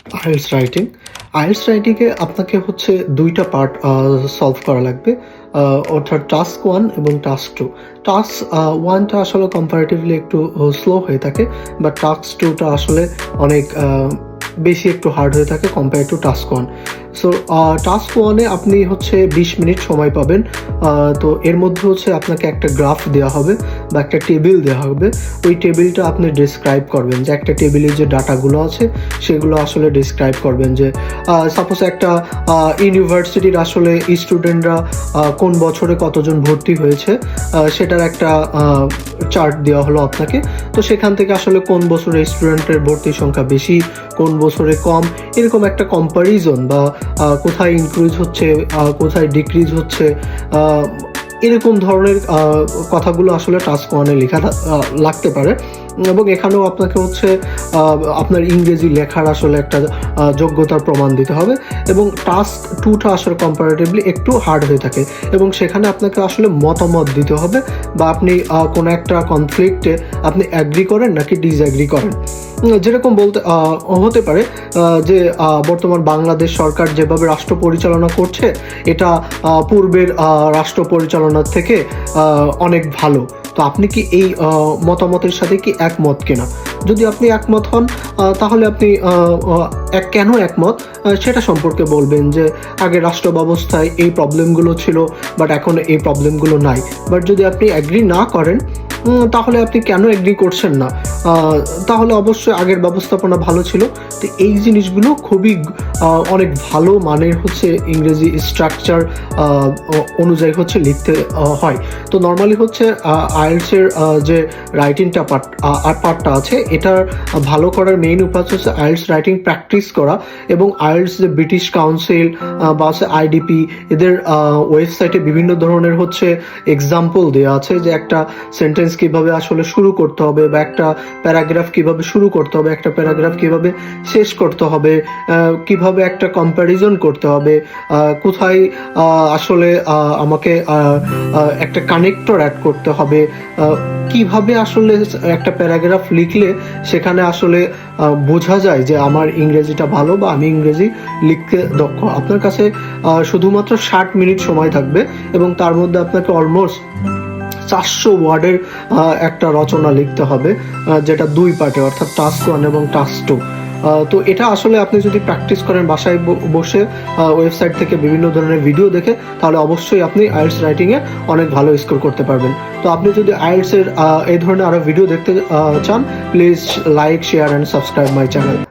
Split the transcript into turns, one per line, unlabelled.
IELTS writing. IELTS রাইটিংয়ে আপনাকে হচ্ছে ২টা পার্ট সলভ করা লাগবে। অর্থাৎ টাস্ক 1 এবং টাস্ক 2। টাস্ক 1টা আসলে কম্পারেটিভলি একটু স্লো হয়ে থাকে, বাট টাস্ক 2টা আসলে অনেক বেশি একটু হার্ড হয়ে থাকে compare to task 1। So task 1-এ আপনি হচ্ছে 20 মিনিট সময় পাবেন। তো এর মধ্যে হচ্ছে আপনাকে একটা গ্রাফ দেওয়া হবে বা একটা টেবিল দেওয়া হবে। ওই টেবিলটা আপনি ডিসক্রাইব করবেন, যে একটা টেবিলে যে ডাটাগুলো আছে সেগুলো আসলে ডিসক্রাইব করবেন। যে সাপোজ একটা ইউনিভার্সিটির আসলে স্টুডেন্টরা কোন বছরে কতজন ভর্তি হয়েছে সেটার একটা চার্ট দেওয়া হলো আপনাকে। তো সেখান থেকে আসলে কোন বছরে স্টুডেন্টের ভর্তির সংখ্যা বেশি, কোন বছরে কম, এরকম একটা কম্প্যারিজন বা কোথায় ইনক্রিজ হচ্ছে, কোথায় ডিক্রিজ হচ্ছে, এরকম ধরনের কথাগুলো আসলে টাস্ক 1-এ লেখা লাগতে পারে। এবং এখানেও আপনাকে হচ্ছে আপনার ইংরেজি লেখার আসলে একটা যোগ্যতার প্রমাণ দিতে হবে। এবং টাস্ক 2টা আসলে কম্পারেটিভলি একটু হার্ড হয়ে থাকে, এবং সেখানে আপনাকে আসলে মতামত দিতে হবে বা আপনি কোনো একটা কনফ্লিক্টে আপনি অ্যাগ্রি করেন নাকি ডিসঅ্যাগ্রি করেন। যেরকম বলতে হতে পারে যে বর্তমান বাংলাদেশ সরকার যেভাবে রাষ্ট্র পরিচালনা করছে এটা পূর্বের রাষ্ট্র পরিচালনার থেকে অনেক ভালো। তো আপনি কি এই মতামতের সাথে কি একমত কিনা? যদি আপনি একমত হন তাহলে আপনি কেন একমত সেটা সম্পর্কে বলবেন, যে আগে রাষ্ট্র ব্যবস্থায় এই প্রবলেমগুলো ছিল বাট এখন এই প্রবলেমগুলো নাই। বাট যদি আপনি অ্যাগ্রি না করেন তাহলে আপনি কেন এগ্রি করছেন না, তাহলে অবশ্যই আগের ব্যবস্থাপনা ভালো ছিল। তো এই জিনিসগুলো খুবই অনেক ভালো মানের হচ্ছে ইংরেজি স্ট্রাকচার অনুযায়ী হচ্ছে লিখতে হয়। তো নর্মালি হচ্ছে আইএলটিএসের যে রাইটিংটা পার্টটা আছে, এটার ভালো করার মেইন উপায় হচ্ছে আইএলটিএস রাইটিং প্র্যাকটিস করা। এবং আইএলটিএস যে ব্রিটিশ কাউন্সিল বা হচ্ছে আইডিপি, এদের ওয়েবসাইটে বিভিন্ন ধরনের হচ্ছে এক্সাম্পল দেওয়া আছে, যে একটা সেন্টেন্স কিভাবে আসলে শুরু করতে হবে, বা একটা প্যারাগ্রাফ কিভাবে শুরু করতে হবে, একটা প্যারাগ্রাফ কিভাবে শেষ করতে হবে, কিভাবে একটা কম্প্যারিজন করতে হবে, কোথায় আসলে আমাকে একটা কানেক্টর অ্যাড করতে হবে, কিভাবে আসলে একটা প্যারাগ্রাফ লিখলে সেখানে আসলে বোঝা যায় যে আমার ইংরেজিটা ভালো বা আমি ইংরেজি লিখতে দক্ষ। আপনার কাছে শুধুমাত্র 60 মিনিট সময় থাকবে, এবং তার মধ্যে আপনাকে অলমোস্ট 400 ওয়ার্ডের একটা রচনা লিখতে হবে, যেটা 2 পার্টে, অর্থাৎ টাস্ক 1 এবং টাস্ক 2। তো এটা আসলে আপনি যদি প্র্যাকটিস করেন বাসায় বসে ওয়েবসাইট থেকে বিভিন্ন ধরনের ভিডিও দেখে, তাহলে অবশ্যই আপনি আইএলটিএস রাইটিংয়ে অনেক ভালো স্কোর করতে পারবেন। তো আপনি যদি আইএলটিএসের এই ধরনের আরও ভিডিও দেখতে চান, please like, share and subscribe my channel.